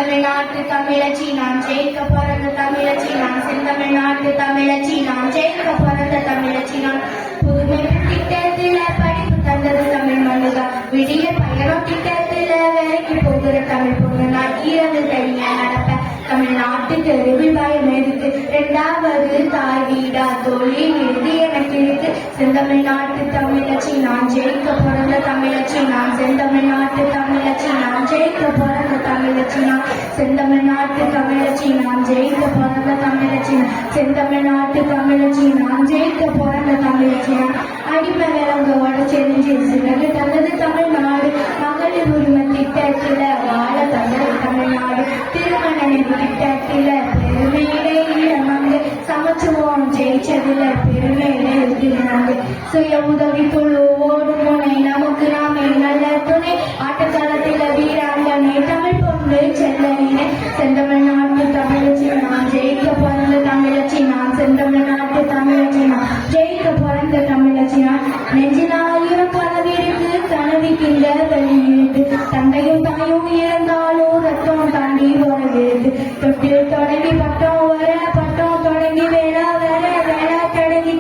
செந்தமிழ்நாட்டு தமிழச்சி நான் ஜெயிக்க பிறந்த தமிழச்சி நான் செந்தமிழ்நாட்டு தமிழச்சி நான் ஜெயிக்க பிறந்த தமிழச்சி நான் புதுமை திட்டத்தில் படிப்பு தந்தது தமிழ் மண்ணுதான் விடிய பயணம் திட்டத்தில் வேலைக்கு போகிற தமிழ் பொண்ணு நான் இரவு தனியா நடப்பேன் தமிழ்நாட்டு தெருவில் பயம் எதுக்கு இரண்டாவது தாய் வீடா தோழி விருது எனக்கு இருக்கு செந்தமிழ்நாட்டு தமிழச்சி நான் ஜெயிக்க பிறந்த தமிழச்சி நான் செந்தமிழ்நாட்டு தமிழச்சி நான் ஜெயிக்க பிறந்த தமிழச்சி நான் செந்தமிழ்நாட்டு தமிழச்சி நான் ஜெயிக்க பிறந்த தமிழச்சி செந்தமிழ்நாட்டு தமிழச்சி நான் ஜெயிக்க பிறந்த தமிழச்சி நான் அடிமை விலங்கோட செஞ்சு சிறகு தந்தது தமிழ்நாடு மகளிர் உரிமை திட்டத்தில வாழ தந்தது தமிழ்நாடு திருமண திட்டத்தில பெருமையிலே இடமாங்க சமத்துவம் ஜெயிச்சதுல பெருமையிலே இருக்கிறாங்க சுய உதவி குழு ஓடும் முனை நமக்கு நாமே நல்ல துணை ஆட்டக்காலத்தில வீராங்கனை தமிழ் பொண்ணு செல்லனினை செந்தமிழ்நாட்டு தமிழச்சி நான் ஜெயிக்க பிறந்த தமிழச்சி நான் செந்தமிழ்நாட்டு தமிழச்சி நான் ஜெயிக்க பிறந்த தமிழச்சி நான் நெஞ்சினாயிரம் கனவிருக்கு கனவிக்கின்ற வெளியிருக்கு தந்தையும் தாயும் இறந்தாலும் ரத்தம் தாண்டி வரவிருக்கு தொட்டில் தொடங்கி பட்டம் வர பட்டம் தொடங்கி வேளா வர வேளா தொடங்கி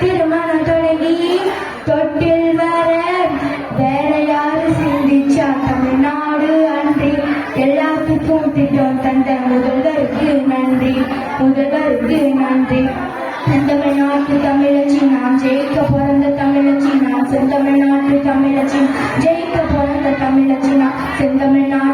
திருமணம் தொடங்கி தொட்டில் வர வேற யாரு சிந்திச்சா தமிழ்நாடு அன்றி எல்லாத்துக்கும் திட்டம் தந்த முதல்வருக்கு நன்றி முதல்வருக்கு நன்றி செந்தமிழ்நாட்டு தமிழச்சி நான் ஜெயிக்க பிறந்த தமிழச்சி நான் செந்தமிழ்நாட்டு தமிழச்சி ஜெயிக்க பிறந்த தமிழச்சி நான் செந்தமிழ்நாடு